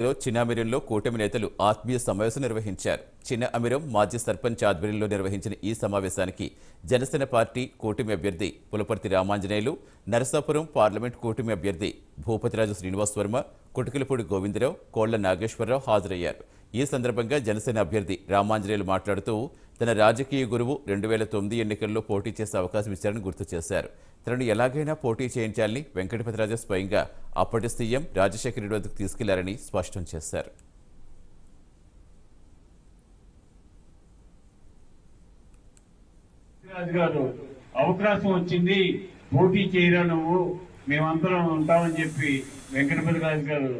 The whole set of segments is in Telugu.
చిన్న అమీరంలో కూటమి నేతలు ఆత్మీయ సమావేశం నిర్వహించారు. చిన్న అమీరం మాజీ సర్పంచ్ ఆధ్వర్యంలో నిర్వహించిన ఈ సమావేశానికి జనసేన పార్టీ కూటమి అభ్యర్థి పులపర్తి రామాంజనేయులు, నరసాపురం పార్లమెంట్ కూటమి అభ్యర్థి భూపతిరాజు శ్రీనివాస్ వర్మ, కొటికలపూడి గోవిందరావు, కోళ్ల నాగేశ్వరరావు హాజరయ్యారు. ఈ సందర్భంగా జనసేన అభ్యర్థి రామాంజనేయులు మాట్లాడుతూ తన రాజకీయ గురువు 2009 ఎన్నికల్లో పోటీ చేసే అవకాశం ఇచ్చారని గుర్తు చేశారు. తనను ఎలాగైనా పోటీ చేయించాలని వెంకటపతిరాజు స్వయంగా అప్పటి సీఎం రాజశేఖర రెడ్డి వద్దకు తీసుకెళ్లారని స్పష్టం చేశారు. అవకాశం వచ్చింది, పోటీ చేయరా నువ్వు, మేమందరం ఉంటామని చెప్పి వెంకటపతిరాజు గారు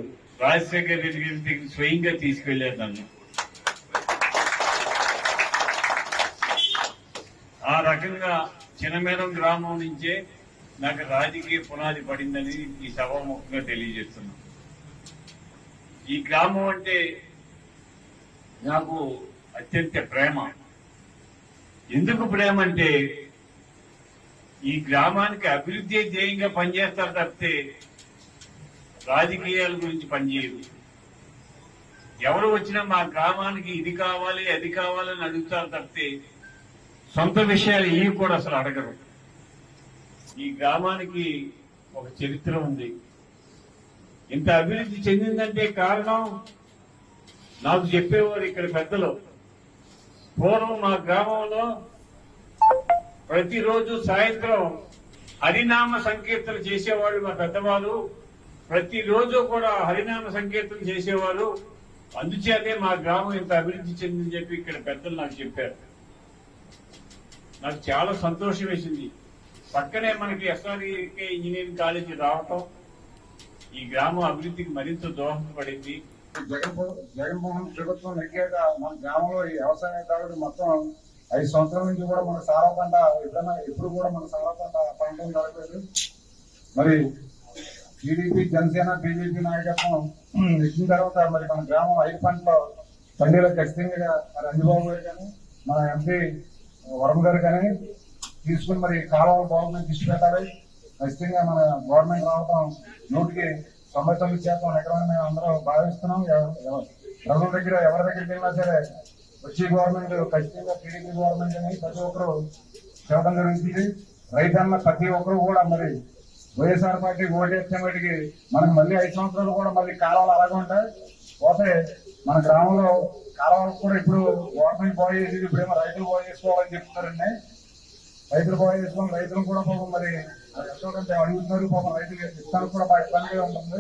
రాజశేఖర రెడ్డి గారికి స్వయంగా తీసుకెళ్లారు నన్ను. ఆ రకంగా చిన్నమేరం గ్రామం నుంచే నాకు రాజకీయ పునాది పడిందని ఈ సభాముఖంగా తెలియజేస్తున్నాను. ఈ గ్రామం అంటే నాకు అత్యంత ప్రేమ. ఎందుకు ప్రేమ అంటే ఈ గ్రామానికి అభివృద్ధి ధ్యేయంగా పనిచేస్తారు తప్పితే రాజకీయాల గురించి పనిచేయరు. ఎవరు వచ్చినా మా గ్రామానికి ఇది కావాలి అది కావాలని అడుగుతారు తప్పితే సొంత విషయాలు ఇవి కూడా అసలు అడగరు. ఈ గ్రామానికి ఒక చరిత్ర ఉంది. ఇంత అభివృద్ధి చెందిందంటే కారణం నాకు చెప్పేవారు ఇక్కడ పెద్దలు. పూర్వం మా గ్రామంలో ప్రతిరోజు సాయంత్రం హరినామ సంకీర్తన చేసేవాళ్ళు మా పెద్దవాళ్ళు. ప్రతిరోజు కూడా హరినామ సంకీర్తన చేసేవారు. అందుచేతే మా గ్రామం ఇంత అభివృద్ధి చెందిందని చెప్పి ఇక్కడ పెద్దలు నాకు చెప్పారు. నాకు చాలా సంతోషం వేసింది. పక్కనే మనకి ఎస్ఆర్కే ఇంజనీరింగ్ కాలేజీ రావటం ఈ గ్రామం అభివృద్ధికి మరింత దోహదపడింది. జగన్మోహన్ ప్రభుత్వం నెగ్గాక మన గ్రామంలో ఈ వ్యవసాయదారుడు మొత్తం 5 సంవత్సరాల నుంచి కూడా మన సారా పంట ఎప్పుడు కూడా మన సారా పంట జరగలేదు. మరి టీడీపీ, జనసేన, బీజేపీ నాయకత్వం ఇచ్చిన తర్వాత మరి మన గ్రామం 5 పంటలో తండ్రిలో ఖచ్చితంగా మరి అంజబాబు గారు కానీ మన ఎంపీ వరం గారు కానీ తీసుకుని మరి కాలువల గవర్నమెంట్ దృష్టి పెట్టాలి. ఖచ్చితంగా మన గవర్నమెంట్ రావడం 99% ఎక్కడైనా మేము అందరూ భావిస్తున్నాం. ప్రజల దగ్గర ఎవరి దగ్గరికి వెళ్ళినా సరే వచ్చే గవర్నమెంట్ ఖచ్చితంగా టీడీపీ గవర్నమెంట్ అని ప్రతి ఒక్కరు చెప్పడం జరుగుతుంది. రైతన్న ప్రతి ఒక్కరు కూడా మరి వైఎస్ఆర్ పార్టీ ఓటేస్తే వాటికి మనకు మళ్ళీ 5 సంవత్సరాలు కూడా మళ్ళీ కాలువలు అలాగే ఉంటాయి. పోతే మన గ్రామంలో కాలువలకు కూడా ఇప్పుడు గవర్నమెంట్ బాగు చేసి ఇప్పుడేమో రైతులు బాగు చేసుకోవాలని చెప్తున్నారండి. రైతులు బాగు చేసుకోవాలి. రైతులు కూడా పాపం మరి అడుగుతున్నారు. పాపం రైతులు ఇస్తానికి కూడా బాగా ఇబ్బందిగా ఉంటుంది.